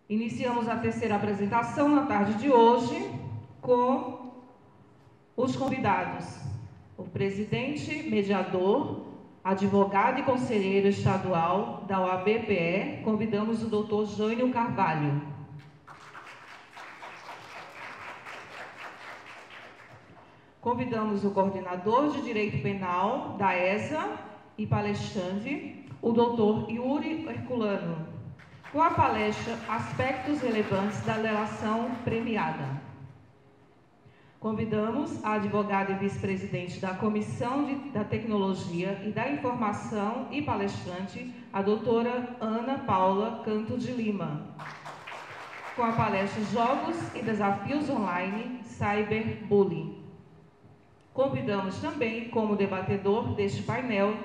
Iniciamos a terceira apresentação na tarde de hoje com os convidados. O presidente mediador, advogado e conselheiro estadual da OAB-PE, convidamos o Dr. Jânio Carvalho. Convidamos o coordenador de Direito Penal da ESA e palestrante, o Dr. Yuri Herculano, com a palestra Aspectos Relevantes da Delação Premiada. Convidamos a advogada e vice-presidente da Comissão da Tecnologia e da Informação e palestrante, a doutora Ana Paula Canto de Lima, com a palestra Jogos e Desafios Online Cyberbullying. Convidamos também, como debatedor deste painel,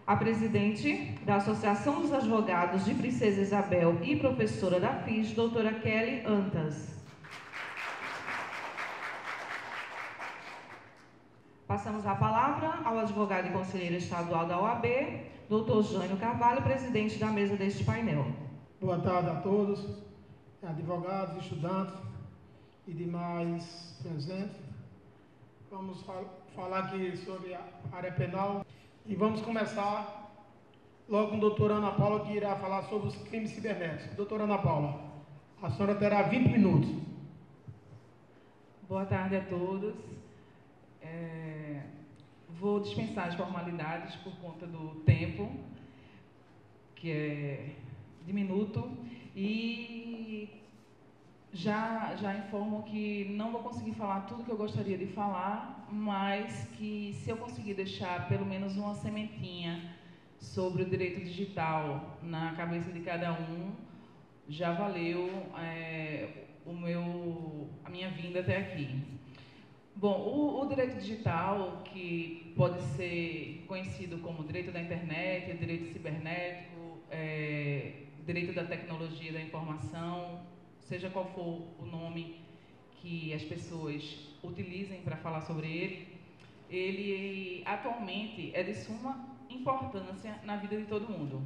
a presidente da Associação dos Advogados de Princesa Isabel e professora da FIS, doutora Kelly Antas. Passamos a palavra ao advogado e conselheiro estadual da OAB, doutor Jânio Carvalho, presidente da mesa deste painel. Boa tarde a todos, advogados, estudantes e demais presentes. Vamos falar aqui sobre a área penal e vamos começar logo com a doutora Ana Paula, que irá falar sobre os crimes cibernéticos. Doutora Ana Paula, a senhora terá 20 minutos. Boa tarde a todos. Vou dispensar as formalidades por conta do tempo, que é diminuto, e já informo que não vou conseguir falar tudo que eu gostaria de falar, mas que se eu conseguir deixar pelo menos uma sementinha sobre o direito digital na cabeça de cada um, já valeu a minha vinda até aqui. Bom, o direito digital, que pode ser conhecido como direito da internet, direito cibernético, direito da tecnologia da informação, seja qual for o nome que as pessoas utilizem para falar sobre ele atualmente é de suma importância na vida de todo mundo.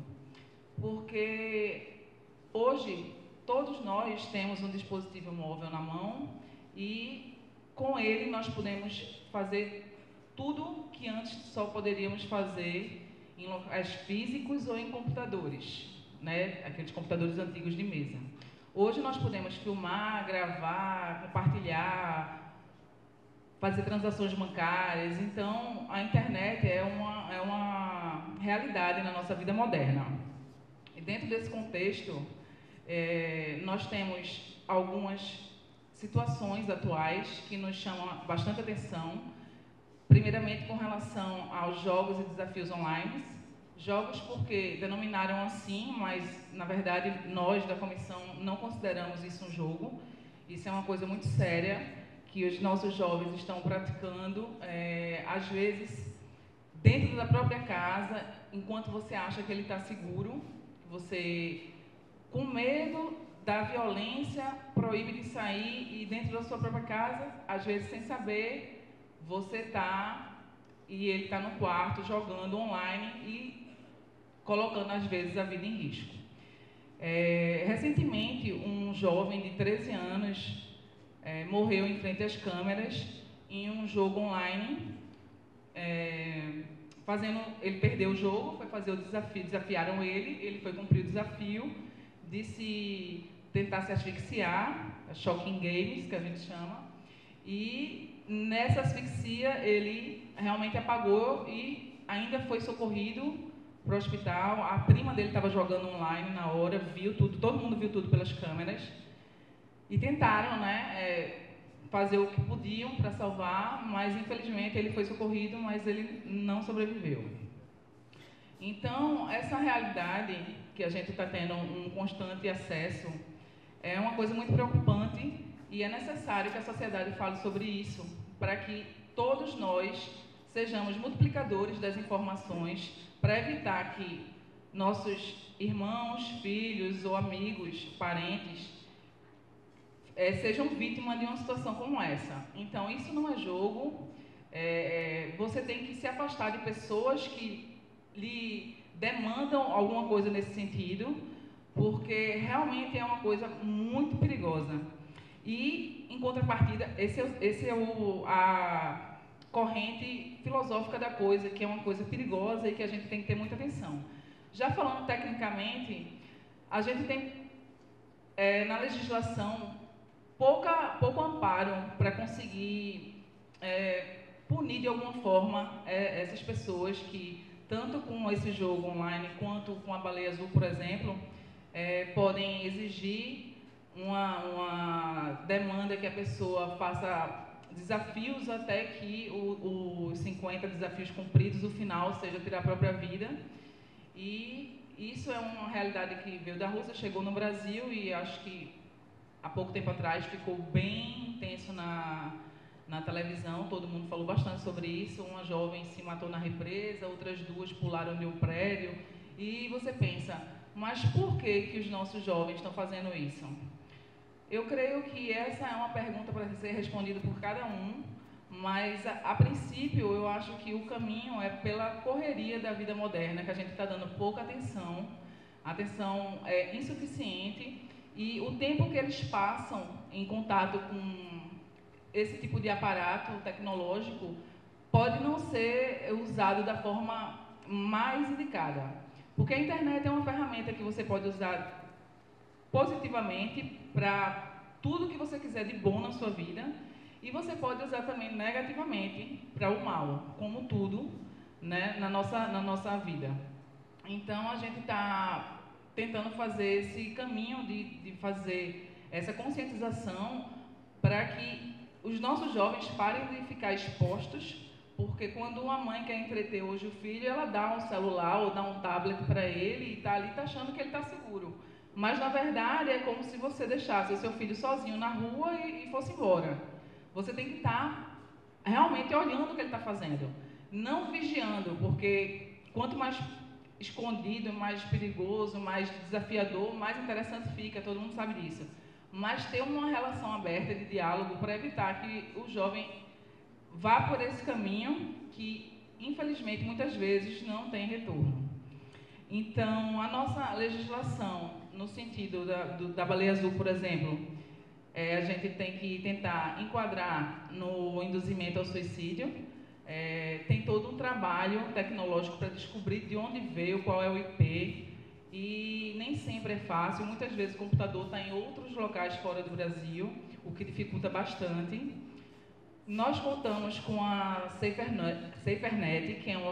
Porque hoje todos nós temos um dispositivo móvel na mão e com ele nós podemos fazer tudo que antes só poderíamos fazer em locais físicos ou em computadores, né? Aqueles computadores antigos de mesa. Hoje nós podemos filmar, gravar, compartilhar, fazer transações bancárias. Então, a internet é uma realidade na nossa vida moderna. E dentro desse contexto, nós temos algumas situações atuais que nos chamam bastante atenção, primeiramente com relação aos jogos e desafios online. Jogos porque denominaram assim, mas na verdade nós da comissão não consideramos isso um jogo. Isso é uma coisa muito séria que os nossos jovens estão praticando, às vezes dentro da própria casa, enquanto você acha que ele está seguro, você com medo da violência proíbe de sair e dentro da sua própria casa, às vezes sem saber, você está e ele está no quarto jogando online e colocando às vezes a vida em risco. Recentemente, um jovem de 13 anos morreu em frente às câmeras em um jogo online. Ele perdeu o jogo, foi fazer o desafio, desafiaram ele foi cumprir o desafio de tentar se asfixiar, shocking games, que a gente chama, e nessa asfixia ele realmente apagou e ainda foi socorrido para o hospital. A prima dele estava jogando online na hora, viu tudo, todo mundo viu tudo pelas câmeras, e tentaram, fazer o que podiam para salvar, mas infelizmente ele foi socorrido, mas ele não sobreviveu. Então, essa realidade que a gente está tendo um constante acesso é uma coisa muito preocupante e é necessário que a sociedade fale sobre isso para que todos nós sejamos multiplicadores das informações para evitar que nossos irmãos, filhos ou amigos, parentes sejam vítimas de uma situação como essa. Então, isso não é jogo. Você tem que se afastar de pessoas que lhe demandam alguma coisa nesse sentido, porque realmente é uma coisa muito perigosa. E, em contrapartida, esse é a corrente filosófica da coisa, que é uma coisa perigosa e que a gente tem que ter muita atenção. Já falando tecnicamente, a gente tem na legislação pouco amparo para conseguir punir de alguma forma essas pessoas que, tanto com esse jogo online quanto com a Baleia Azul, por exemplo, podem exigir uma demanda que a pessoa faça desafios até que os 50 desafios cumpridos, o final seja tirar a própria vida. E isso é uma realidade que veio da Rússia, chegou no Brasil e acho que há pouco tempo atrás ficou bem intenso na televisão, todo mundo falou bastante sobre isso. Uma jovem se matou na represa, outras duas pularam de um prédio. E você pensa, mas por que os nossos jovens estão fazendo isso? Eu creio que essa é uma pergunta para ser respondida por cada um, mas a princípio eu acho que o caminho é pela correria da vida moderna, que a gente está dando pouca atenção, atenção insuficiente, e o tempo que eles passam em contato com esse tipo de aparato tecnológico pode não ser usado da forma mais indicada. Porque a internet é uma ferramenta que você pode usar positivamente para tudo que você quiser de bom na sua vida, e você pode usar também negativamente para o mal, como tudo, né, na nossa vida. Então, a gente está tentando fazer esse caminho de fazer essa conscientização para que os nossos jovens parem de ficar expostos, porque quando uma mãe quer entreter hoje o filho, ela dá um celular ou dá um tablet para ele e está ali achando que ele está seguro. Mas, na verdade, é como se você deixasse o seu filho sozinho na rua e fosse embora. Você tem que estar realmente olhando o que ele está fazendo, não vigiando, porque quanto mais escondido, mais perigoso, mais desafiador, mais interessante fica, todo mundo sabe disso. Mas ter uma relação aberta de diálogo para evitar que o jovem vá por esse caminho que, infelizmente, muitas vezes não tem retorno. Então, a nossa legislação, no sentido da Baleia Azul, por exemplo, a gente tem que tentar enquadrar no induzimento ao suicídio. Tem todo um trabalho tecnológico para descobrir de onde veio, qual é o IP, e nem sempre é fácil. Muitas vezes o computador está em outros locais fora do Brasil, o que dificulta bastante. Nós contamos com a SaferNet, que é uma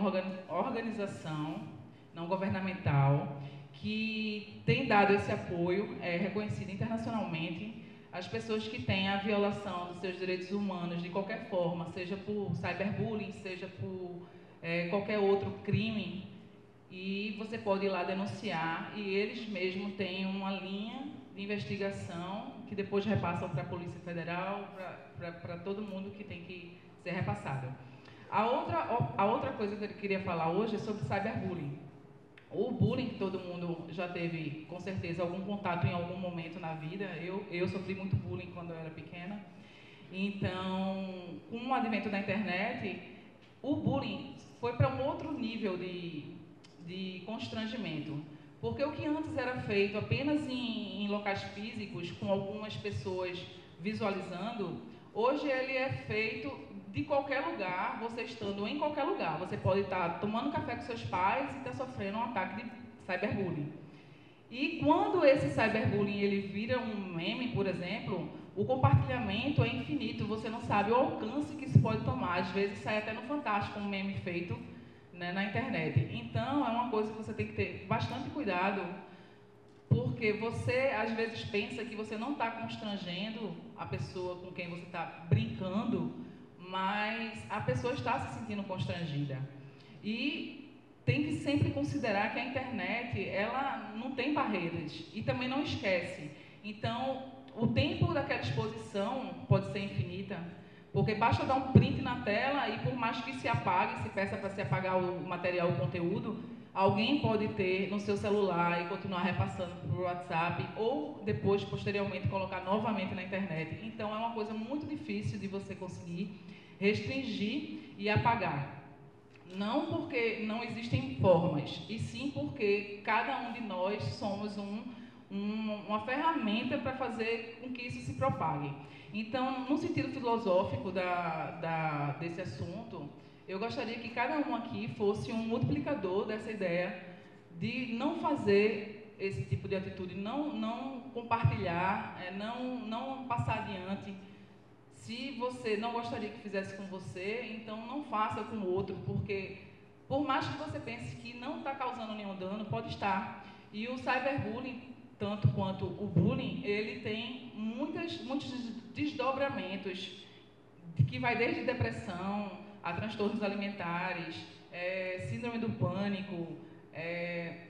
organização não governamental que tem dado esse apoio, reconhecido internacionalmente, às pessoas que têm a violação dos seus direitos humanos de qualquer forma, seja por cyberbullying, seja por qualquer outro crime, e você pode ir lá denunciar, e eles mesmos têm uma linha de investigação que depois repassam para a Polícia Federal, para todo mundo que tem que ser repassado. A outra coisa que eu queria falar hoje é sobre cyberbullying. O bullying, que todo mundo já teve, com certeza, algum contato em algum momento na vida. Eu sofri muito bullying quando eu era pequena. Então, com o advento da internet, o bullying foi para um outro nível de constrangimento. Porque o que antes era feito apenas em locais físicos, com algumas pessoas visualizando, hoje ele é feito de qualquer lugar, você estando em qualquer lugar. Você pode estar tomando café com seus pais e estar sofrendo um ataque de cyberbullying. E quando esse cyberbullying ele vira um meme, por exemplo, o compartilhamento é infinito, você não sabe o alcance que isso pode tomar. Às vezes sai até no Fantástico um meme feito, né, na internet. Então, é uma coisa que você tem que ter bastante cuidado, porque você, às vezes, pensa que você não está constrangendo a pessoa com quem você está brincando, mas a pessoa está se sentindo constrangida. E tem que sempre considerar que a internet, ela não tem barreiras e também não esquece. Então, o tempo daquela exposição pode ser infinita, porque basta dar um print na tela e por mais que se apague, se peça para se apagar o material, o conteúdo, alguém pode ter no seu celular e continuar repassando para o WhatsApp ou depois, posteriormente, colocar novamente na internet. Então, é uma coisa muito difícil de você conseguir restringir e apagar. Não porque não existem formas, e sim porque cada um de nós somos uma ferramenta para fazer com que isso se propague. Então, no sentido filosófico desse assunto, eu gostaria que cada um aqui fosse um multiplicador dessa ideia de não fazer esse tipo de atitude, não compartilhar, não passar adiante. Se você não gostaria que fizesse com você, então não faça com o outro, porque por mais que você pense que não está causando nenhum dano, pode estar. E o cyberbullying, tanto quanto o bullying, ele tem muitos desdobramentos, que vai desde depressão a transtornos alimentares, síndrome do pânico,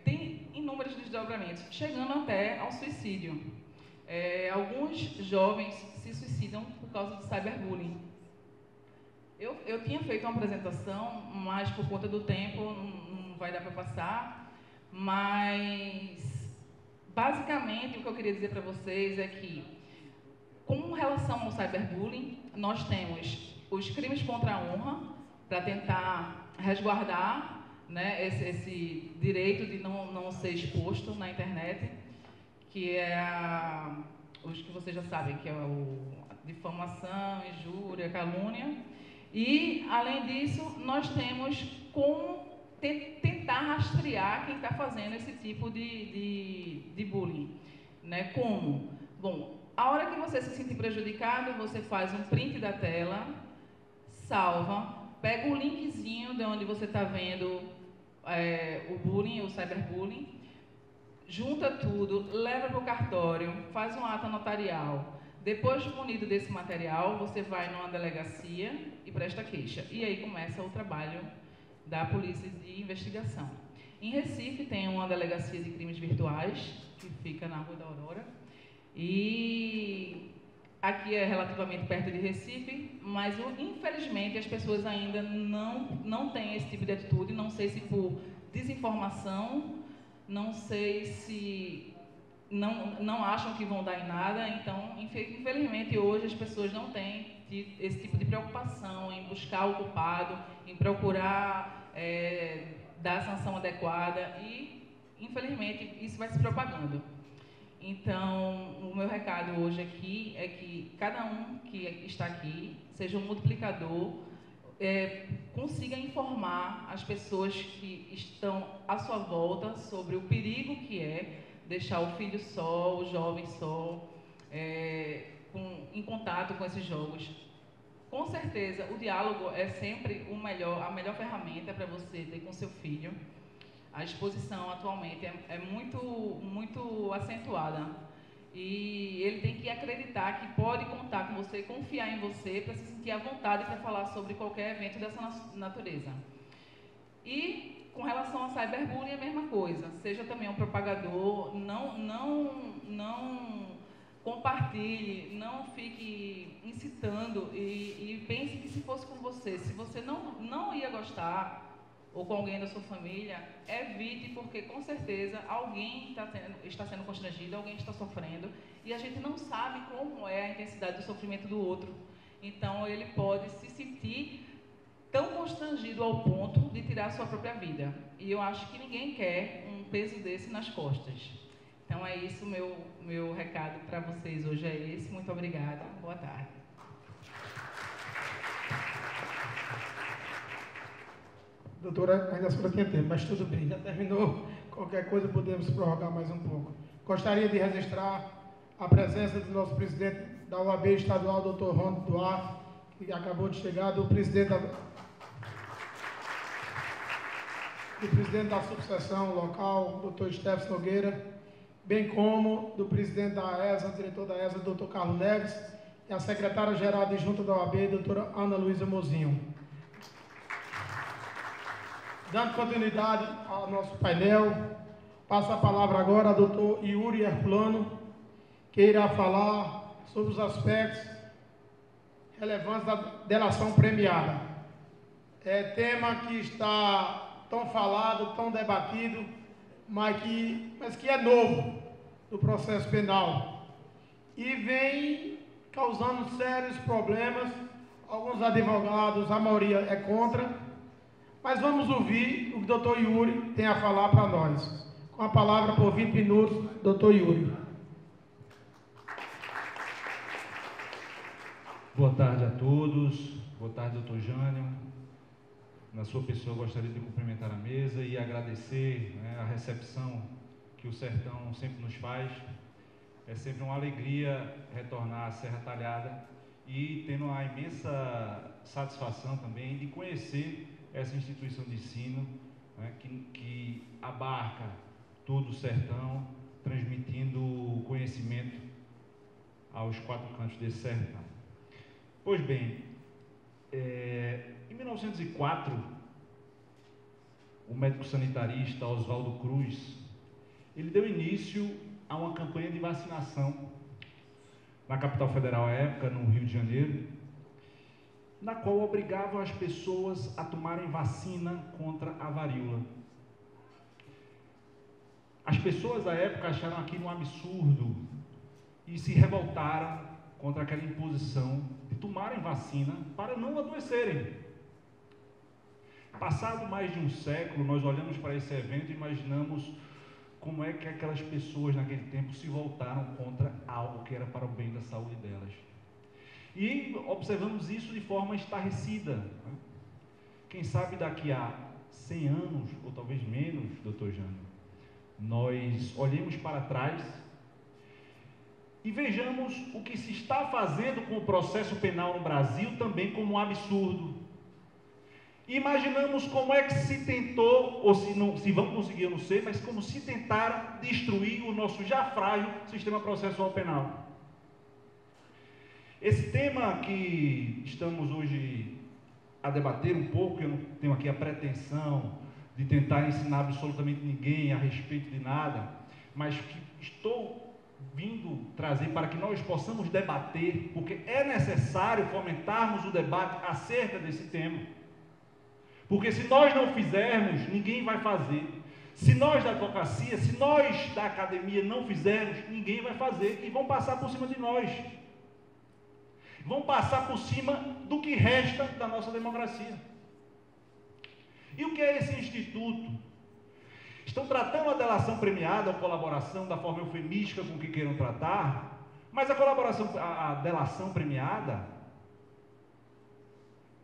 tem inúmeros desdobramentos, chegando até ao suicídio. Alguns jovens se suicidam por causa do cyberbullying. Eu tinha feito uma apresentação, mas por conta do tempo não vai dar para passar, mas basicamente o que eu queria dizer para vocês é que, com relação ao cyberbullying, nós temos os crimes contra a honra, para tentar resguardar, né, esse direito de não ser exposto na internet, que é os que vocês já sabem, que é a difamação, injúria, calúnia. E, além disso, nós temos como tentar rastrear quem está fazendo esse tipo de bullying. Né? Como? Bom, a hora que você se sentir prejudicado, você faz um print da tela, salva, pega o linkzinho de onde você está vendo o bullying, o cyberbullying, junta tudo, leva para o cartório, faz um ato notarial. Depois de munido desse material, você vai numa delegacia e presta queixa. E aí começa o trabalho da polícia de investigação. Em Recife tem uma delegacia de crimes virtuais, que fica na Rua da Aurora. E aqui é relativamente perto de Recife, mas infelizmente as pessoas ainda não têm esse tipo de atitude, não sei se por desinformação, não sei se não acham que vão dar em nada. Então, infelizmente, hoje as pessoas não têm esse tipo de preocupação em buscar o culpado, em procurar dar a sanção adequada e, infelizmente, isso vai se propagando. Então, o meu recado hoje aqui é que cada um que está aqui seja um multiplicador, consiga informar as pessoas que estão à sua volta sobre o perigo que é deixar o filho só, o jovem só, em contato com esses jogos. Com certeza, o diálogo é sempre a melhor ferramenta para você ter com seu filho. A exposição atualmente é muito acentuada. E ele tem que acreditar que pode contar com você, confiar em você, para se sentir à vontade para falar sobre qualquer evento dessa natureza. E, com relação ao cyberbullying, é a mesma coisa. Seja também um propagador, não compartilhe, não fique incitando e pense que se fosse com você, se você não ia gostar, ou com alguém da sua família, evite, porque com certeza alguém está sendo constrangido, alguém está sofrendo, e a gente não sabe como é a intensidade do sofrimento do outro. Então, ele pode se sentir tão constrangido ao ponto de tirar a sua própria vida. E eu acho que ninguém quer um peso desse nas costas. Então, é isso, meu recado para vocês hoje é esse. Muito obrigada. Boa tarde. Doutora, ainda a senhora tinha tempo, mas tudo bem, já terminou. Qualquer coisa podemos prorrogar mais um pouco. Gostaria de registrar a presença do nosso presidente da OAB estadual, doutor Ron Duarte, que acabou de chegar, do presidente da subseção local, doutor Stefano Nogueira, bem como do presidente da ESA, diretor da ESA, doutor Carlos Neves, e a secretária-geral adjunta da OAB, doutora Ana Luísa Mozinho. Dando continuidade ao nosso painel, passo a palavra agora ao doutor Yuri Herculano, que irá falar sobre os aspectos relevantes da delação premiada. É tema que está tão falado, tão debatido, mas que é novo no processo penal e vem causando sérios problemas. Alguns advogados, a maioria é contra, mas vamos ouvir o que o doutor Yuri tem a falar para nós. Com a palavra, por 20 minutos, doutor Yuri. Boa tarde a todos. Boa tarde, doutor Jânio. Na sua pessoa, eu gostaria de cumprimentar a mesa e agradecer, né, a recepção que o Sertão sempre nos faz. É sempre uma alegria retornar à Serra Talhada e tendo a imensa satisfação também de conhecer essa instituição de ensino, né, que abarca todo o Sertão, transmitindo conhecimento aos 4 cantos desse sertão. Pois bem, em 1904, o médico sanitarista Oswaldo Cruz, ele deu início a uma campanha de vacinação na capital federal à época, no Rio de Janeiro, na qual obrigava as pessoas a tomarem vacina contra a varíola. As pessoas à época acharam aquilo um absurdo e se revoltaram contra aquela imposição de tomarem vacina para não adoecerem. Passado mais de um século, nós olhamos para esse evento e imaginamos como é que aquelas pessoas naquele tempo se voltaram contra algo que era para o bem da saúde delas. E observamos isso de forma estarrecida, né? Quem sabe daqui a 100 anos, ou talvez menos, doutor Jânio, nós olhemos para trás e vejamos o que se está fazendo com o processo penal no Brasil também como um absurdo. E imaginamos como é que se tentou, ou se vão conseguir, eu não sei, mas como se tentaram destruir o nosso já frágil sistema processual penal. Esse tema que estamos hoje a debater um pouco, eu não tenho aqui a pretensão de tentar ensinar absolutamente ninguém a respeito de nada, mas que estou vindo trazer para que nós possamos debater, porque é necessário fomentarmos o debate acerca desse tema. Porque se nós não fizermos, ninguém vai fazer. Se nós da advocacia, se nós da academia não fizermos, ninguém vai fazer e vão passar por cima de nós. Vão passar por cima do que resta da nossa democracia. E o que é esse instituto? Estão tratando a delação premiada ou colaboração da forma eufemística com que queiram tratar, mas a delação premiada,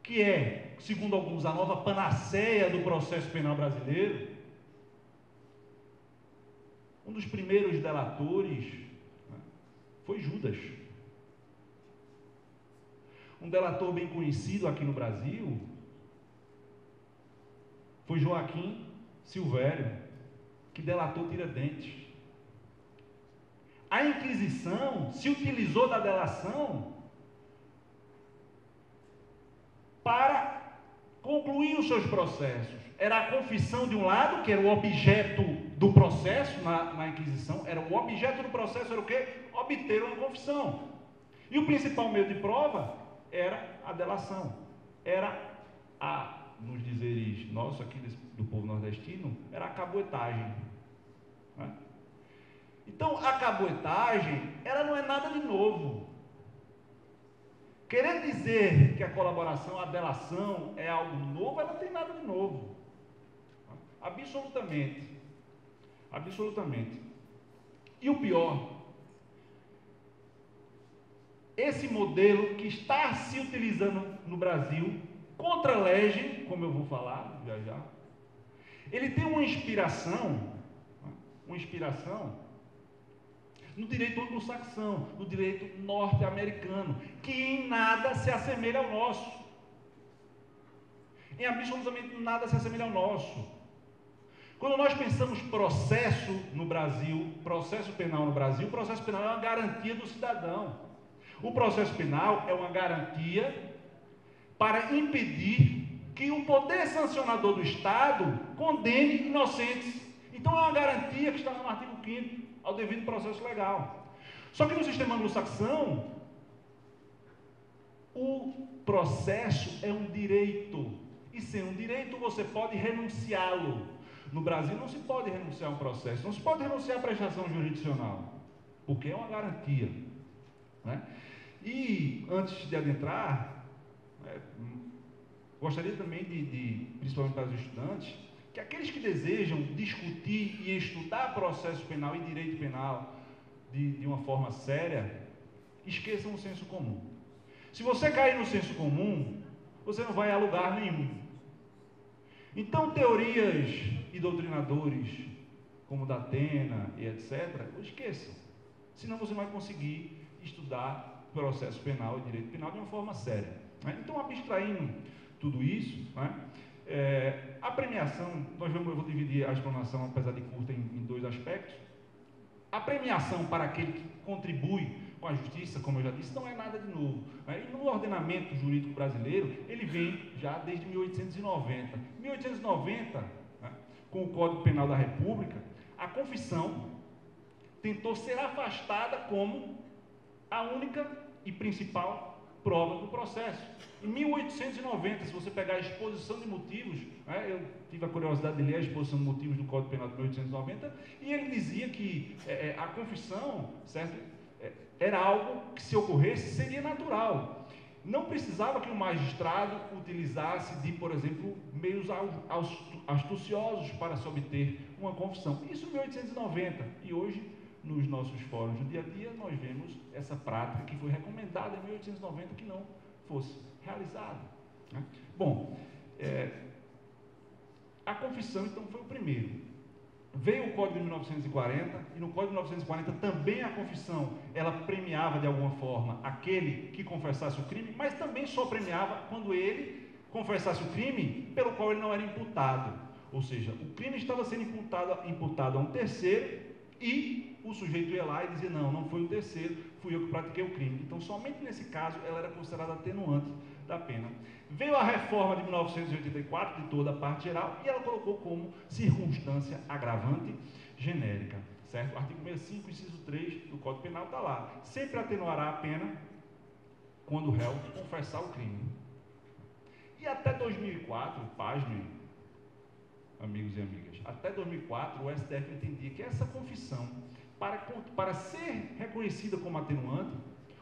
que é, segundo alguns, a nova panaceia do processo penal brasileiro, um dos primeiros delatores, né, foi Judas. Um delator bem conhecido aqui no Brasil foi Joaquim Silvério, que delatou Tiradentes. A Inquisição se utilizou da delação para concluir os seus processos. Era a confissão de um lado, que era o objeto do processo na Inquisição, era o objeto do processo, era o quê? Obter uma confissão. E o principal meio de prova era a delação. Era nos dizeres nossos aqui do povo nordestino, era a caboetagem. Né? Então, a caboetagem, ela não é nada de novo. Querer dizer que a colaboração, a delação é algo novo, ela não tem nada de novo. Absolutamente. Absolutamente. E o pior, esse modelo que está se utilizando no Brasil, contra a lege, como eu vou falar já já, ele tem uma inspiração no direito anglo-saxão, no direito norte-americano, que em nada se assemelha ao nosso. Em absolutamente nada se assemelha ao nosso. Quando nós pensamos processo no Brasil, processo penal no Brasil, o processo penal é uma garantia do cidadão. O processo penal é uma garantia para impedir que o poder sancionador do Estado condene inocentes. Então é uma garantia que está no artigo 5º ao devido processo legal. Só que no sistema anglo-saxão, o processo é um direito. E sem um direito você pode renunciá-lo. No Brasil não se pode renunciar a um processo, não se pode renunciar à prestação jurisdicional, porque é uma garantia. Né? E antes de adentrar, gostaria também principalmente para os estudantes, que aqueles que desejam discutir e estudar processo penal e direito penal de uma forma séria, esqueçam o senso comum. Se você cair no senso comum, você não vai a lugar nenhum. Então, teorias e doutrinadores como Datena e etc., esqueçam. Senão você vai conseguir estudar processo penal e direito penal de uma forma séria. Né? Então, abstraindo tudo isso, né? A premiação, eu vou dividir a explanação, apesar de curta, em dois aspectos. A premiação para aquele que contribui com a justiça, como eu já disse, não é nada de novo. Né? E no ordenamento jurídico brasileiro, ele vem já desde 1890. Em 1890, né, com o Código Penal da República, a confissão tentou ser afastada como a única e principal prova do processo. Em 1890, se você pegar a exposição de motivos, né, eu tive a curiosidade de ler a exposição de motivos do Código Penal de 1890, e ele dizia que a confissão, certo, era algo que, se ocorresse, seria natural. Não precisava que o magistrado utilizasse de, por exemplo, meios astuciosos para se obter uma confissão. Isso em 1890. E hoje, nos nossos fóruns do dia a dia, nós vemos essa prática que foi recomendada em 1890 que não fosse realizada. Né? Bom, a confissão, então, foi o primeiro. Veio o Código de 1940, e no Código de 1940 também a confissão, ela premiava de alguma forma aquele que confessasse o crime, mas também só premiava quando ele confessasse o crime pelo qual ele não era imputado. Ou seja, o crime estava sendo imputado a um terceiro, e o sujeito ia lá e dizia, não foi o terceiro, fui eu que pratiquei o crime. Então, somente nesse caso, ela era considerada atenuante da pena. Veio a reforma de 1984, de toda a parte geral, e ela colocou como circunstância agravante genérica, certo? O artigo 65, inciso 3 do Código Penal está lá. Sempre atenuará a pena quando o réu confessar o crime. E até 2004, pasmem, amigos e amigas, até 2004 o STF entendia que essa confissão, para ser reconhecida como atenuante,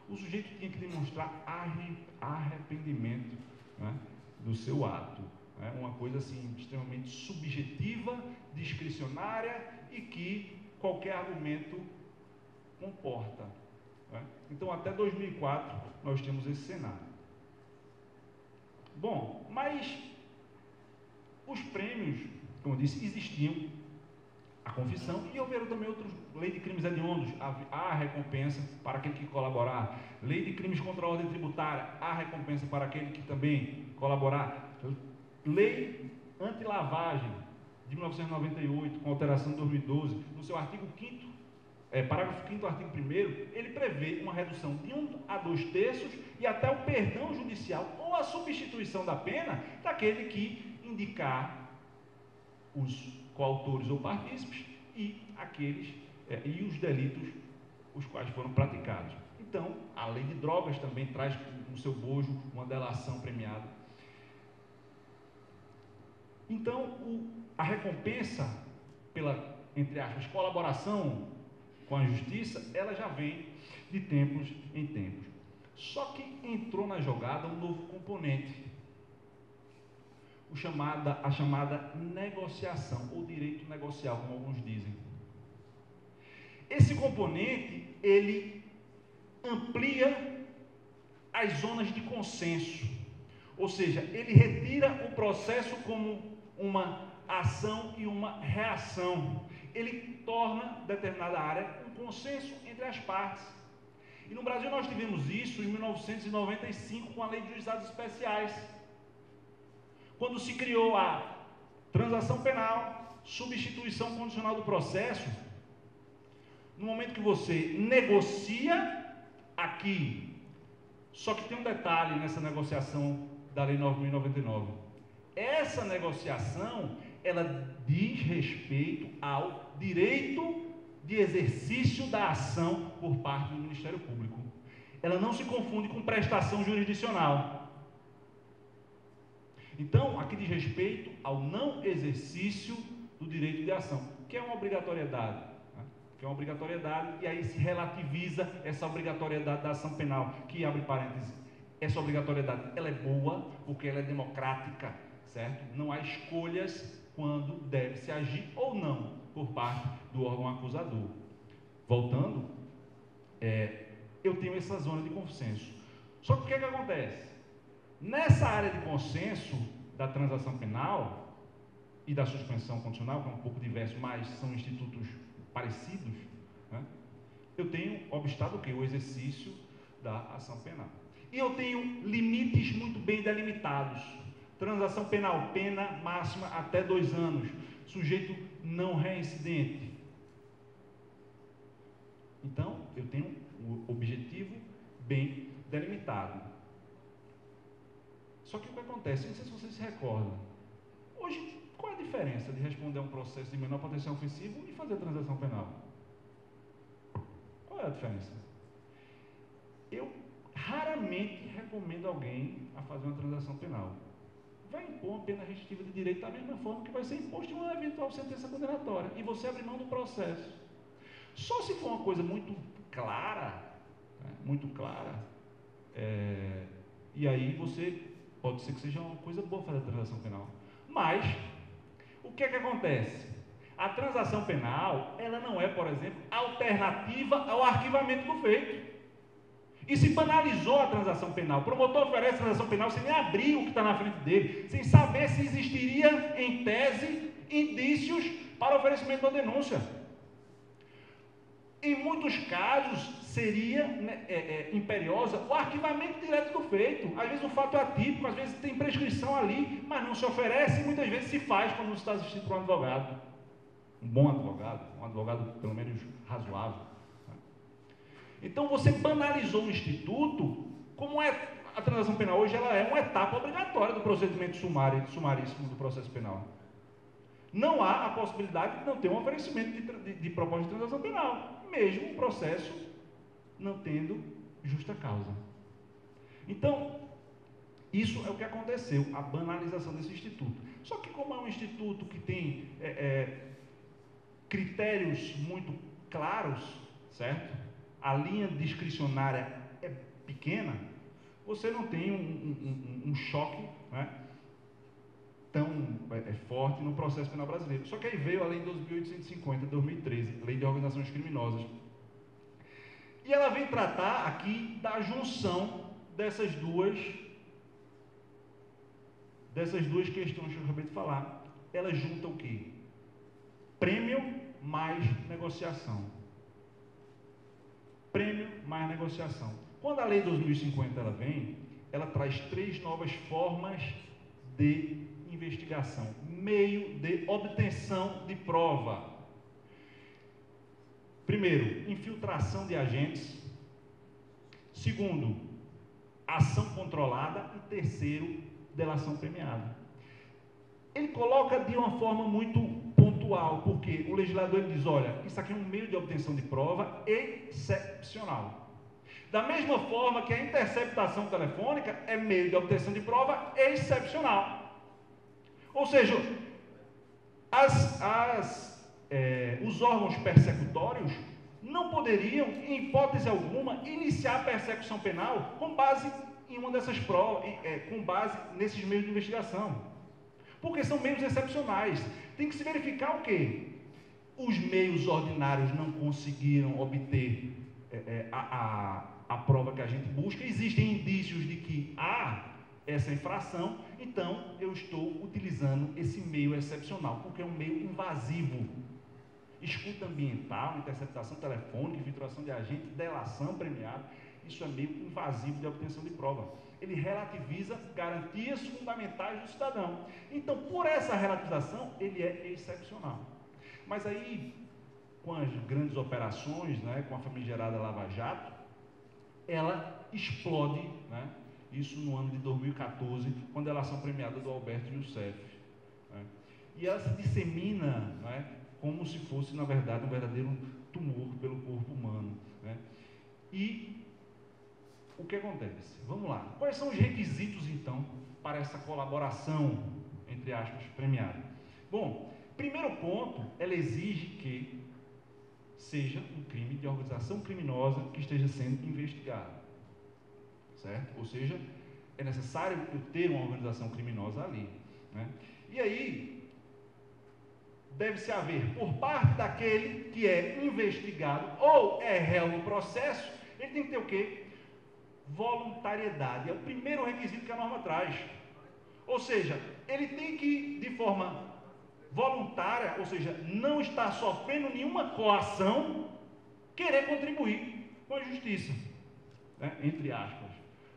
o sujeito tinha que demonstrar arrependimento, né, do seu ato. Né, uma coisa assim, extremamente subjetiva, discricionária e que qualquer argumento comporta. Né. Então, até 2004, nós temos esse cenário. Bom, mas os prêmios, como eu disse, existiam a confissão e houveram também outras, lei de crimes hediondos, há recompensa para aquele que colaborar, lei de crimes contra a ordem tributária, há recompensa para aquele que também colaborar, lei anti-lavagem de 1998, com alteração de 2012, no seu artigo 5º, parágrafo 5º, artigo 1º, ele prevê uma redução de 1 a 2 terços e até o perdão judicial ou a substituição da pena daquele que indicar os coautores ou partícipes e aqueles e os delitos os quais foram praticados. Então, a lei de drogas também traz no seu bojo uma delação premiada. Então, a recompensa pela, entre aspas, colaboração com a justiça, ela já vem de tempos em tempos. Só que entrou na jogada um novo componente, a chamada negociação, ou direito negocial, como alguns dizem. Esse componente, ele amplia as zonas de consenso, ou seja, ele retira o processo como uma ação e uma reação. Ele torna determinada área um consenso entre as partes. E no Brasil nós tivemos isso em 1995 com a Lei de Juizados Especiais, quando se criou a transação penal, substituição condicional do processo. No momento que você negocia aqui, só que tem um detalhe nessa negociação da Lei 9.099. Essa negociação, ela diz respeito ao direito de exercício da ação por parte do Ministério Público. Ela não se confunde com prestação jurisdicional. Então, aqui diz respeito ao não exercício do direito de ação, que é uma obrigatoriedade. Né? Que é uma obrigatoriedade, e aí se relativiza essa obrigatoriedade da ação penal, que, abre parênteses, essa obrigatoriedade, ela é boa, porque ela é democrática, certo? Não há escolhas quando deve-se agir ou não por parte do órgão acusador. Voltando, eu tenho essa zona de consenso. Só que o que é que acontece? Nessa área de consenso da transação penal e da suspensão condicional, que é um pouco diverso, mas são institutos parecidos, né? Eu tenho obstado o quê? O exercício da ação penal. E eu tenho limites muito bem delimitados. Transação penal, pena máxima até 2 anos. Sujeito não reincidente. Então, eu tenho um objetivo bem delimitado. Só que o que acontece? Não sei se vocês se recordam. Hoje, qual é a diferença de responder a um processo de menor potencial ofensivo e fazer transação penal? Qual é a diferença? Eu raramente recomendo alguém a fazer uma transação penal. Vai impor uma pena restritiva de direito da mesma forma que vai ser imposto em uma eventual sentença condenatória. E você abre mão do processo. Só se for uma coisa muito clara, né, muito clara, e aí você pode ser que seja uma coisa boa fazer a transação penal. Mas, o que é que acontece? A transação penal, ela não é, por exemplo, alternativa ao arquivamento do feito. E se banalizou a transação penal. O promotor oferece a transação penal sem nem abrir o que está na frente dele, sem saber se existiria, em tese, indícios para o oferecimento da denúncia. Em muitos casos, seria imperiosa o arquivamento direto do feito. Às vezes o fato é atípico, às vezes tem prescrição ali, mas não se oferece e muitas vezes se faz quando você está assistindo para um advogado. Um bom advogado, um advogado pelo menos razoável. Então você banalizou o instituto, como é a transação penal hoje, ela é uma etapa obrigatória do procedimento sumaríssimo do processo penal. Não há a possibilidade de não ter um oferecimento de proposta de transação penal, mesmo o processo não tendo justa causa. Então, isso é o que aconteceu, a banalização desse instituto. Só que como é um instituto que tem critérios muito claros, certo? A linha discricionária é pequena, você não tem um choque, né, tão forte no processo penal brasileiro. Só que aí veio a Lei 12.850, 2013, Lei de Organizações Criminosas. E ela vem tratar aqui da junção dessas duas questões que eu acabei de falar. Ela junta o quê? Prêmio mais negociação. Prêmio mais negociação. Quando a Lei 2050 ela vem, ela traz 3 novas formas de investigação, meio de obtenção de prova. Primeiro, infiltração de agentes. Segundo, ação controlada. E terceiro, delação premiada. Ele coloca de uma forma muito pontual, porque o legislador ele diz, olha, isso aqui é um meio de obtenção de prova excepcional. Da mesma forma que a interceptação telefônica é meio de obtenção de prova excepcional. Ou seja, os órgãos persecutórios não poderiam, em hipótese alguma, iniciar a persecução penal com base em uma dessas provas, com base nesses meios de investigação. Porque são meios excepcionais. Tem que se verificar o quê? Os meios ordinários não conseguiram obter a prova que a gente busca. Existem indícios de que há essa infração, então eu estou utilizando esse meio excepcional, porque é um meio invasivo. Escuta ambiental, interceptação telefônica, infiltração de agente, delação premiada, isso é meio invasivo de obtenção de prova. Ele relativiza garantias fundamentais do cidadão. Então, por essa relativização, ele é excepcional. Mas aí, com as grandes operações, né, com a famigerada Lava Jato, ela explode, né, isso no ano de 2014, com a delação premiada do Alberto Youssef. Né, e ela se dissemina, né, como se fosse, na verdade, um verdadeiro tumor pelo corpo humano. Né. E o que acontece? Vamos lá. Quais são os requisitos, então, para essa colaboração, entre aspas, premiada? Bom, primeiro ponto, ela exige que seja um crime de organização criminosa que esteja sendo investigado. Certo? Ou seja, é necessário eu ter uma organização criminosa ali. Né? E aí, deve-se haver, por parte daquele que é investigado ou é réu no processo, ele tem que ter o quê? Voluntariedade. É o primeiro requisito que a norma traz. Ou seja, ele tem que, de forma voluntária, ou seja, não estar sofrendo nenhuma coação, querer contribuir com a justiça, né? Entre aspas.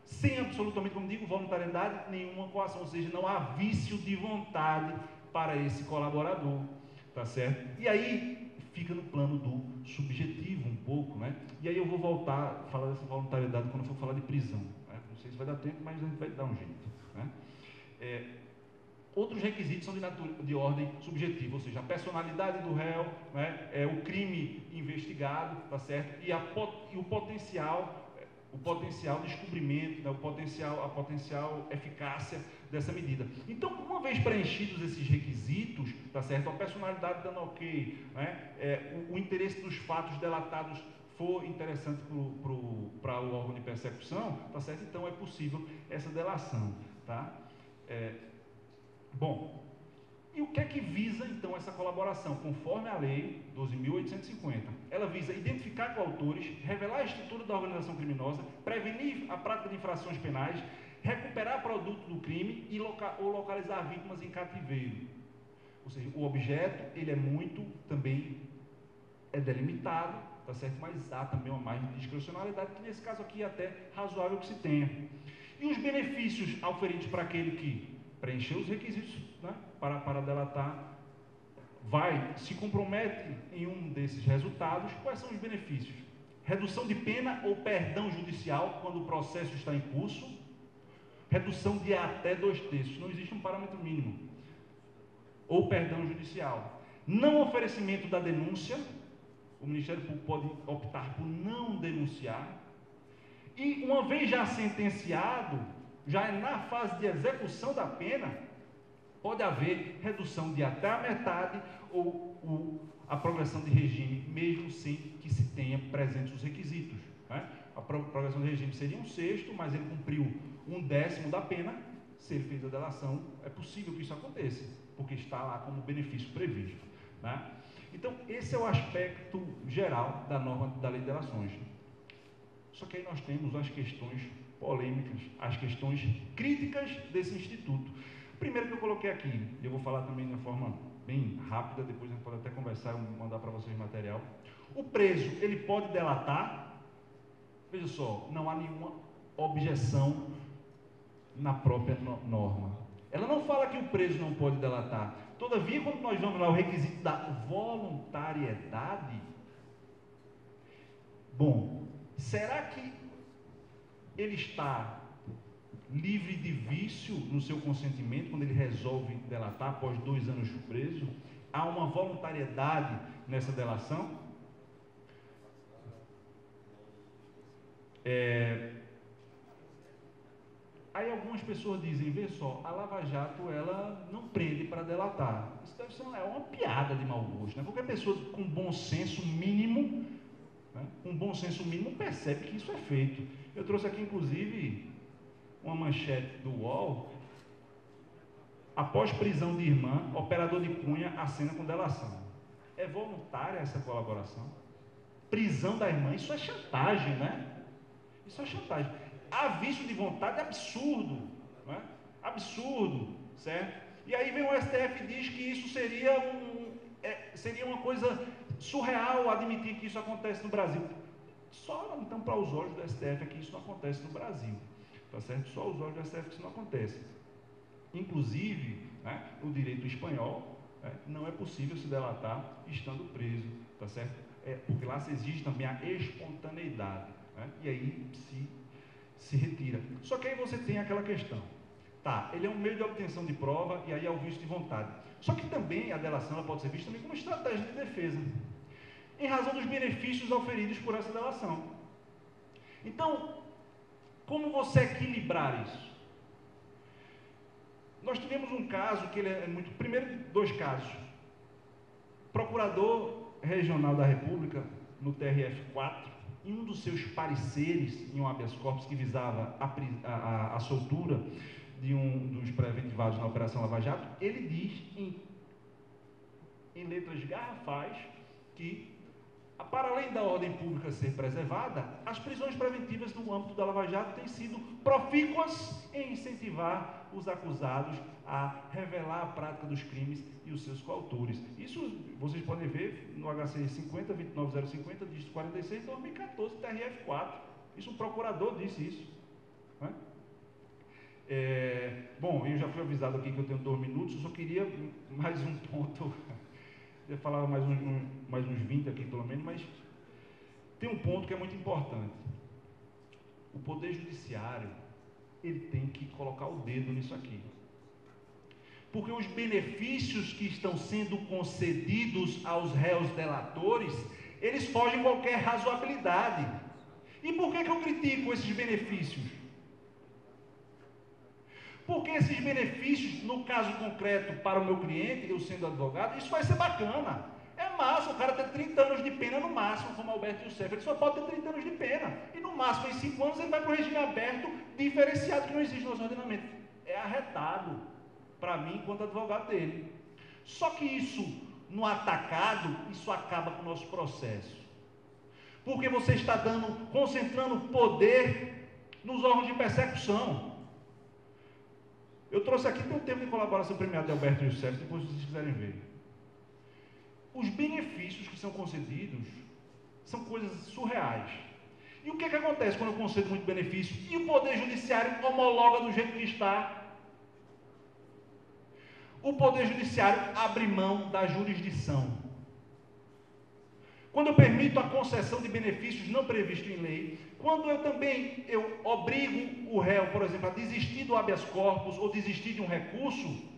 Sem absolutamente, como digo, voluntariedade, nenhuma coação, ou seja, não há vício de vontade para esse colaborador, tá certo? E aí fica no plano do subjetivo um pouco, né? E aí eu vou voltar a falar dessa voluntariedade quando eu for falar de prisão, né? Não sei se vai dar tempo, mas a gente vai dar um jeito, né? Outros requisitos são de ordem subjetiva, ou seja, a personalidade do réu, né? O crime investigado, tá certo? E o potencial descobrimento, né? A potencial eficácia dessa medida. Então, uma vez preenchidos esses requisitos, tá certo? A personalidade dando ok, né? O interesse dos fatos delatados for interessante para o órgão de persecução, tá certo? Então é possível essa delação, tá? Bom, e o que é que visa então essa colaboração? Conforme a lei 12.850, ela visa identificar coautores, revelar a estrutura da organização criminosa, prevenir a prática de infrações penais, recuperar produto do crime ou localizar vítimas em cativeiro. Ou seja, o objeto, ele é muito também delimitado, tá certo? Mas há também uma margem de discrecionalidade, que nesse caso aqui é até razoável que se tenha. E os benefícios auferidos para aquele que preencheu os requisitos, né, para delatar, se compromete em um desses resultados. Quais são os benefícios? Redução de pena ou perdão judicial quando o processo está em curso, redução de até 2/3, não existe um parâmetro mínimo, ou perdão judicial. Não oferecimento da denúncia, o Ministério Público pode optar por não denunciar, e uma vez já sentenciado, já é na fase de execução da pena, pode haver redução de até a metade ou a progressão de regime, mesmo sem que se tenha presentes os requisitos, né? A progressão de regime seria 1/6, mas ele cumpriu 1/10 da pena. Se ele fez a delação, é possível que isso aconteça, porque está lá como benefício previsto, né? Então, esse é o aspecto geral da norma da lei de delações. Só que aí nós temos as questões polêmicas, as questões críticas desse instituto. Primeiro que eu coloquei aqui, eu vou falar também de uma forma bem rápida, depois a gente pode até conversar, eu vou mandar para vocês material. O preso, ele pode delatar? Veja só, não há nenhuma objeção na própria norma. Ela não fala que o preso não pode delatar. Todavia, quando nós vamos lá, o requisito da voluntariedade, bom, será que ele está livre de vício no seu consentimento quando ele resolve delatar após 2 anos preso? Há uma voluntariedade nessa delação? Aí algumas pessoas dizem, vê só, a Lava Jato, ela não prende para delatar. Isso deve ser uma piada de mau gosto, né? Qualquer pessoa com bom senso mínimo, né, percebe que isso é feito. Eu trouxe aqui, inclusive, uma manchete do UOL. Após prisão de irmã, operador de Cunha acena com delação. É voluntária essa colaboração? Prisão da irmã, isso é chantagem, né? Isso é chantagem. Há vício de vontade absurdo, né? Absurdo, certo? E aí vem o STF e diz que isso seria uma coisa surreal admitir que isso acontece no Brasil. Só então para os olhos do STF é que isso não acontece no Brasil, tá certo? Só os olhos do STF que isso não acontece. Inclusive, né, no direito espanhol, né, não é possível se delatar estando preso, tá certo? Porque lá se exige também a espontaneidade, né? E aí se retira. Só que aí você tem aquela questão, tá, ele é um meio de obtenção de prova e aí é o vício de vontade. Só que também a delação ela pode ser vista também como estratégia de defesa, em razão dos benefícios oferidos por essa delação. Então, como você equilibrar isso? Nós tivemos um caso que ele é muito... Primeiro, 2 casos. Procurador Regional da República, no TRF4, em um dos seus pareceres, em um habeas corpus que visava a soltura de um dos pré-eventivados na Operação Lava Jato, ele diz em letras garrafais, que, para além da ordem pública ser preservada, as prisões preventivas no âmbito da Lava Jato têm sido profícuas em incentivar os acusados a revelar a prática dos crimes e os seus coautores. Isso vocês podem ver no HC 50-29050, dígito 46, 2014, TRF4. Isso, um procurador disse isso. Né? Bom, eu já fui avisado aqui que eu tenho 2 minutos, eu só queria mais um ponto. Eu falava mais uns 20 aqui pelo menos, mas tem um ponto que é muito importante. O Poder Judiciário, ele tem que colocar o dedo nisso aqui. Porque os benefícios que estão sendo concedidos aos réus delatores, eles fogem qualquer razoabilidade. E por que eu critico esses benefícios? Porque esses benefícios, no caso concreto, para o meu cliente, eu sendo advogado, isso vai ser bacana. É massa, o cara ter 30 anos de pena no máximo, como Alberto Youssef, ele só pode ter 30 anos de pena. E no máximo, em 5 anos, ele vai para o regime aberto, diferenciado, que não existe no nosso ordenamento. É arretado, para mim, enquanto advogado dele. Só que isso, no atacado, isso acaba com o nosso processo. Porque você está concentrando poder nos órgãos de persecução. Eu trouxe aqui, tem um termo de colaboração premiado de Alberto Youssef, depois vocês quiserem ver. Os benefícios que são concedidos são coisas surreais. E o que acontece quando eu concedo muito benefício e o Poder Judiciário homologa do jeito que está? O Poder Judiciário abre mão da jurisdição. Quando eu permito a concessão de benefícios não previstos em lei, quando eu obrigo o réu, por exemplo, a desistir do habeas corpus ou desistir de um recurso,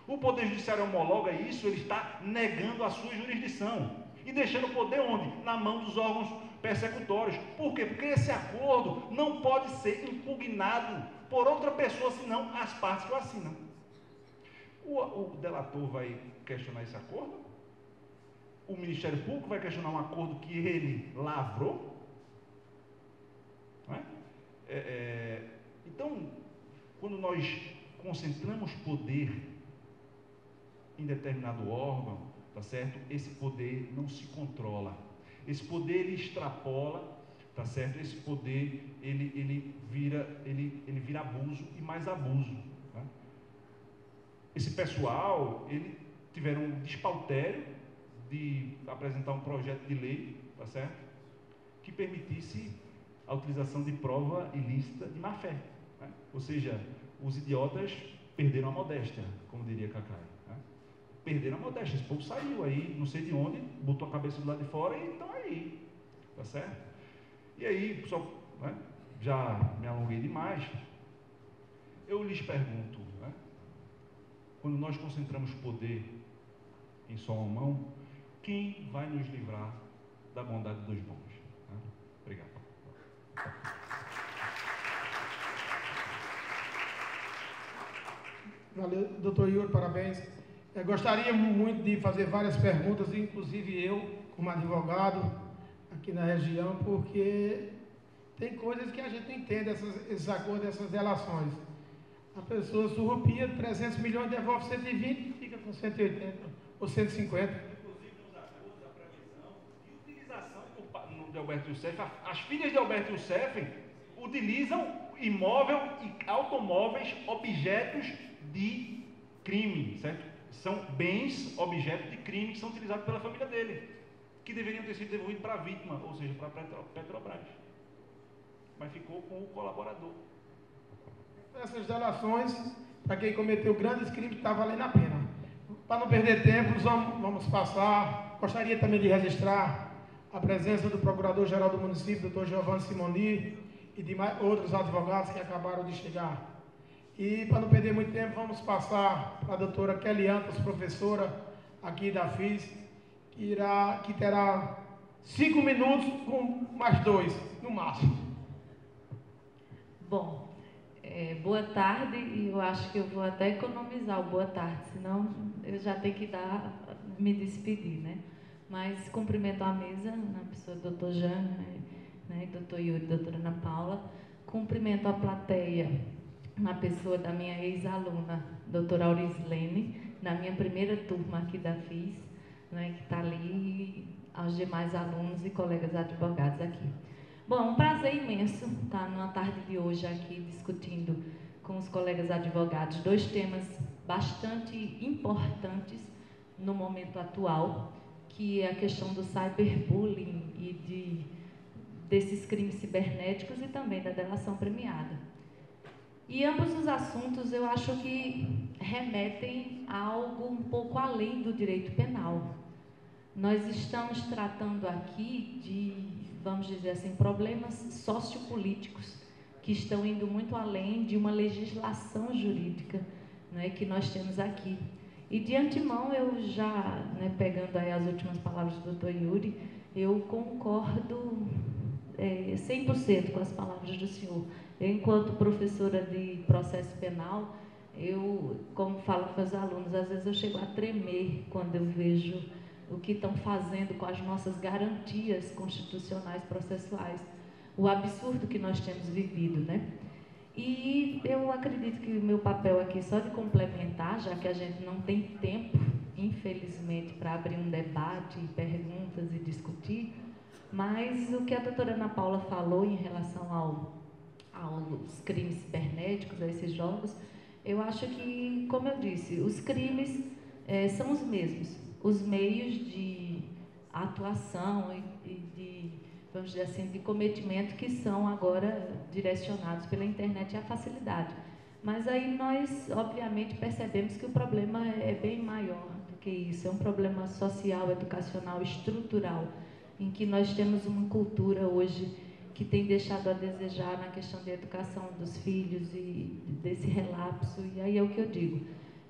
o Poder Judiciário homologa isso, ele está negando a sua jurisdição e deixando o poder onde? Na mão dos órgãos persecutórios. Por quê? Porque esse acordo não pode ser impugnado por outra pessoa, senão as partes que o assinam. O delator vai questionar esse acordo? O Ministério Público vai questionar um acordo que ele lavrou? Não é? Então, quando nós concentramos poder em determinado órgão, tá certo? Esse poder não se controla. Esse poder ele extrapola, tá certo? Esse poder ele vira abuso e mais abuso. Tá? Esse pessoal, ele tiveram um despautério de apresentar um projeto de lei, tá certo? Que permitisse a utilização de prova ilícita de má-fé. Né? Ou seja, os idiotas perderam a modéstia, como diria Cacai. Né? Perderam a modéstia. Esse povo saiu aí, não sei de onde, botou a cabeça do lado de fora e estão aí. Tá certo? E aí, só, né, já me alonguei demais. Eu lhes pergunto, né, quando nós concentramos poder em só uma mão, quem vai nos livrar da bondade dos bons? Né? Obrigado. Valeu, doutor Yuri, parabéns. Eu gostaria muito de fazer várias perguntas, inclusive eu, como advogado, aqui na região, porque tem coisas que a gente não entende, esses acordos, essas relações. A pessoa surrupia 300 milhões, devolve 120, fica com 180 ou 150. Inclusive nos acordos, a previsão e utilização de Alberto Youssef, as filhas de Alberto Youssef utilizam imóvel e automóveis, objetos de crime, certo? São bens, objetos de crime que são utilizados pela família dele, que deveriam ter sido devolvidos para a vítima, ou seja, para a Petrobras. Mas ficou com o colaborador. Essas delações, para quem cometeu grandes crimes, está valendo a pena. Para não perder tempo, vamos passar. Gostaria também de registrar a presença do Procurador-Geral do Município, Dr. Giovanni Simoni, e de outros advogados que acabaram de chegar. E, para não perder muito tempo, vamos passar para a doutora Kelly Antas, professora aqui da FIS, que terá 5 minutos com mais 2, no máximo. Bom, boa tarde, e eu acho que eu vou até economizar o boa tarde, senão eu já tenho que me despedir, né? Mas cumprimento a mesa, na pessoa do Dr. Jânio, né, Dr. Yuri, doutora Ana Paula. Cumprimento a plateia, na pessoa da minha ex-aluna, doutora Aurislene, na minha primeira turma aqui da FIS, né, que está ali, e aos demais alunos e colegas advogados aqui. Bom, é um prazer imenso estar numa tarde de hoje aqui discutindo com os colegas advogados dois temas bastante importantes no momento atual, que é a questão do cyberbullying e desses crimes cibernéticos e também da delação premiada. E ambos os assuntos eu acho que remetem a algo um pouco além do direito penal. Nós estamos tratando aqui de, vamos dizer assim, problemas sociopolíticos que estão indo muito além de uma legislação jurídica, né, que nós temos aqui. E de antemão eu já, né, pegando aí as últimas palavras do Dr. Yuri, eu concordo 100% com as palavras do senhor. Eu, enquanto professora de processo penal, eu, como falo com os alunos, às vezes eu chego a tremer quando eu vejo o que estão fazendo com as nossas garantias constitucionais processuais, o absurdo que nós temos vivido, né? E eu acredito que o meu papel aqui, só de complementar, já que a gente não tem tempo, infelizmente, para abrir um debate, perguntas e discutir, mas o que a doutora Ana Paula falou em relação aos crimes cibernéticos, a esses jogos, eu acho que, como eu disse, os crimes são os mesmos. Os meios de atuação e de, vamos dizer assim, de cometimento que são agora direcionados pela internet e a facilidade. Mas aí nós, obviamente, percebemos que o problema é bem maior do que isso. É um problema social, educacional, estrutural, em que nós temos uma cultura hoje que tem deixado a desejar na questão da educação dos filhos e desse relapso. E aí é o que eu digo.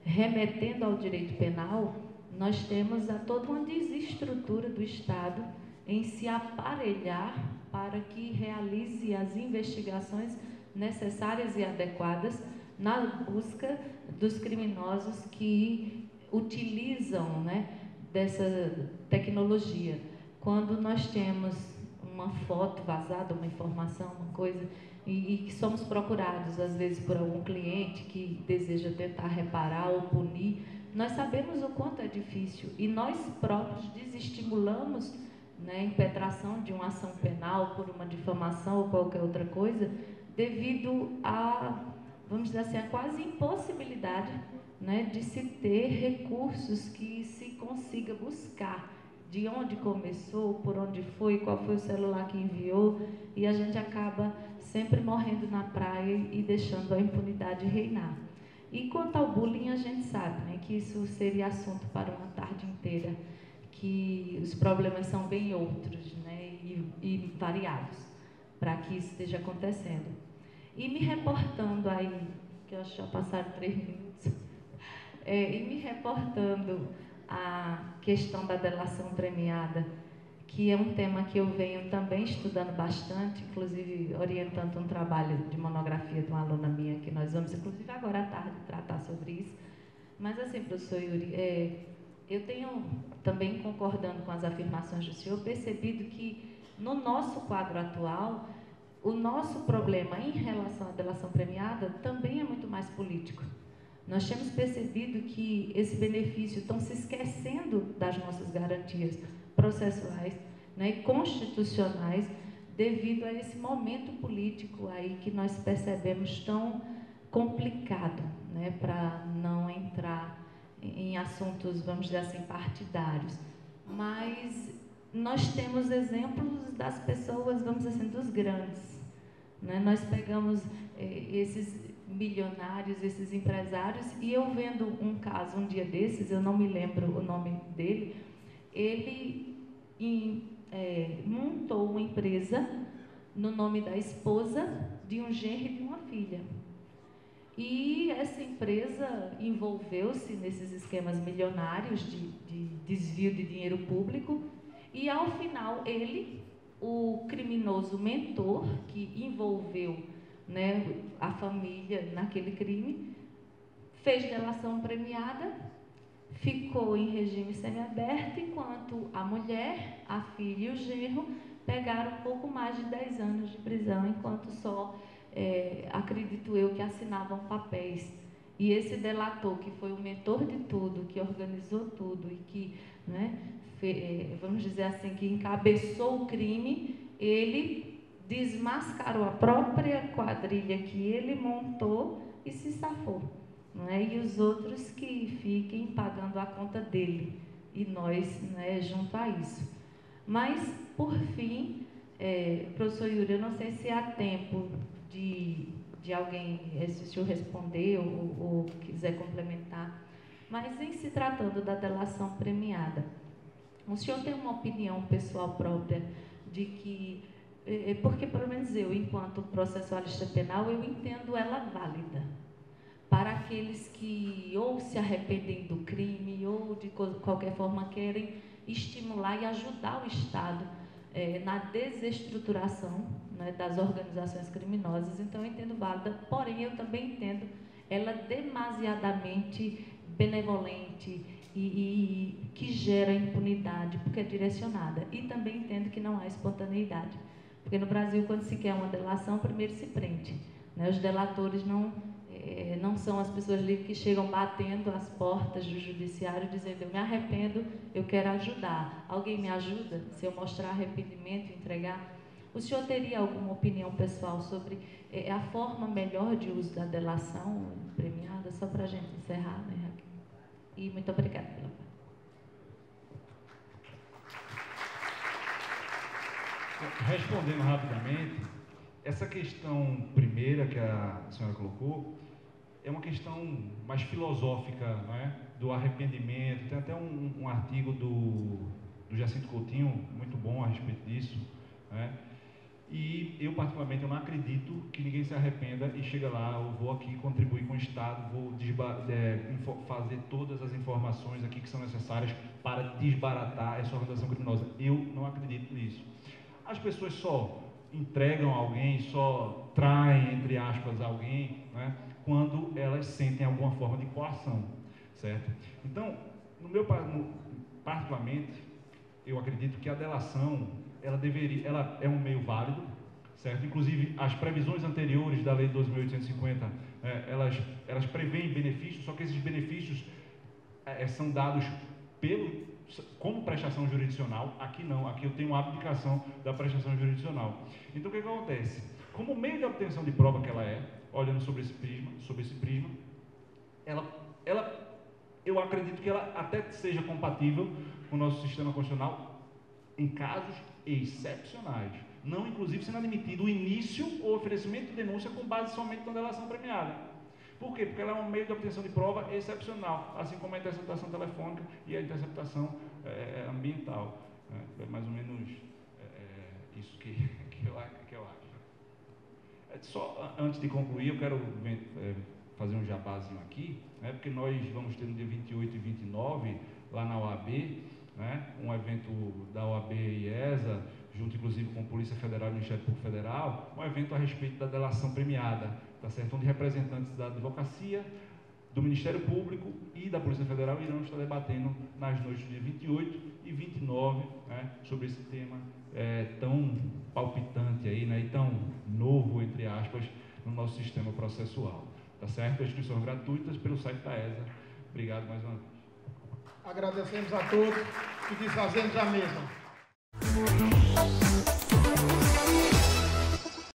Remetendo ao direito penal, nós temos toda uma desestrutura do Estado em se aparelhar para que realize as investigações necessárias e adequadas na busca dos criminosos que utilizam, né, dessa tecnologia. Quando nós temos uma foto vazada, uma informação, uma coisa, e que somos procurados, às vezes, por algum cliente que deseja tentar reparar ou punir, nós sabemos o quanto é difícil e nós próprios desestimulamos, né, a impetração de uma ação penal por uma difamação ou qualquer outra coisa, devido a, vamos dizer assim, a quase impossibilidade, né, de se ter recursos que se consiga buscar de onde começou, por onde foi, qual foi o celular que enviou, e a gente acaba sempre morrendo na praia e deixando a impunidade reinar. E quanto ao bullying, a gente sabe, né, que isso seria assunto para uma tarde inteira, que os problemas são bem outros, né, e variados, para que isso esteja acontecendo. E me reportando aí, que eu acho que já passaram 3 minutos, e me reportando à questão da delação premiada, que é um tema que eu venho também estudando bastante, inclusive orientando um trabalho de monografia de uma aluna minha, que nós vamos, inclusive agora à tarde, tratar sobre isso. Mas assim, professor Yuri, eu tenho também, concordando com as afirmações do senhor, percebido que no nosso quadro atual, o nosso problema em relação à delação premiada também é muito mais político. Nós temos percebido que esse benefício estão se esquecendo das nossas garantias processuais, né, e constitucionais, devido a esse momento político aí que nós percebemos tão complicado, né, para não entrar em assuntos, vamos dizer assim, partidários. Mas nós temos exemplos das pessoas, vamos dizer assim, dos grandes, né? Nós pegamos esses milionários, esses empresários, e eu vendo um caso um dia desses, eu não me lembro o nome dele, ele montou uma empresa no nome da esposa, de um genro e de uma filha. E essa empresa envolveu-se nesses esquemas milionários de desvio de dinheiro público, e ao final ele, o criminoso mentor que envolveu, né, a família naquele crime, fez delação premiada, ficou em regime semiaberto, enquanto a mulher, a filha e o genro pegaram um pouco mais de 10 anos de prisão, enquanto só, acredito eu, que assinavam papéis. E esse delator, que foi o mentor de tudo, que organizou tudo e que, né, vamos dizer assim, que encabeçou o crime, ele desmascarou a própria quadrilha que ele montou e se safou. Não é? E os outros que fiquem pagando a conta dele. E nós, né, junto a isso. Mas, por fim, professor Yuri, eu não sei se há tempo de alguém, se o senhor responder ou quiser complementar, mas em se tratando da delação premiada, o senhor tem uma opinião pessoal própria de que, porque pelo menos eu, enquanto processualista penal, eu entendo ela válida para aqueles que ou se arrependem do crime ou de qualquer forma querem estimular e ajudar o Estado na desestruturação, né, das organizações criminosas. Então, eu entendo válida, porém, eu também entendo ela demasiadamente benevolente e que gera impunidade, porque é direcionada. E também entendo que não há espontaneidade, porque no Brasil, quando se quer uma delação, primeiro se prende. Né? Os delatores não são as pessoas livres que chegam batendo as portas do judiciário dizendo: eu me arrependo, eu quero ajudar. Alguém me ajuda? Se eu mostrar arrependimento, entregar? O senhor teria alguma opinião pessoal sobre a forma melhor de uso da delação premiada? Só para a gente encerrar, né, Raquel? E muito obrigada pela parte. Respondendo rapidamente, essa questão primeira que a senhora colocou é uma questão mais filosófica, não é? Do arrependimento. Tem até um artigo do Jacinto Coutinho, muito bom a respeito disso, né? E eu, particularmente, eu não acredito que ninguém se arrependa e chega lá, eu vou aqui contribuir com o Estado, vou fazer todas as informações aqui que são necessárias para desbaratar essa organização criminosa. Eu não acredito nisso. As pessoas só entregam alguém, só traem, entre aspas, alguém, né, quando elas sentem alguma forma de coação, certo? Então, particularmente, eu acredito que a delação, ela é um meio válido, certo? Inclusive, as previsões anteriores da Lei 2.850, elas prevêem benefícios, só que esses benefícios são dados como prestação jurisdicional. Aqui não, aqui eu tenho a abdicação da prestação jurisdicional. Então, o que acontece? Como meio de obtenção de prova que ela é, olhando sobre esse prisma, eu acredito que ela até seja compatível com o nosso sistema constitucional em casos excepcionais, não inclusive sendo admitido o início ou oferecimento de denúncia com base somente na delação premiada. Por quê? Porque ela é um meio de obtenção de prova excepcional, assim como a interceptação telefônica e a interceptação ambiental. É mais ou menos isso que eu acho. Só antes de concluir, eu quero fazer um jabazinho aqui, né, porque nós vamos ter no dia 28 e 29, lá na OAB, né, um evento da OAB e IESA, junto inclusive com a Polícia Federal e o Ministério Público Federal, um evento a respeito da delação premiada, tá certo? Onde representantes da advocacia, do Ministério Público e da Polícia Federal irão estar debatendo nas noites do dia 28 e 29, né, sobre esse tema tão palpitante aí, né, e tão novo, entre aspas, no nosso sistema processual. Tá certo? As inscrições gratuitas pelo site da ESA. Obrigado mais uma vez. Agradecemos a todos e desfazemos a mesa.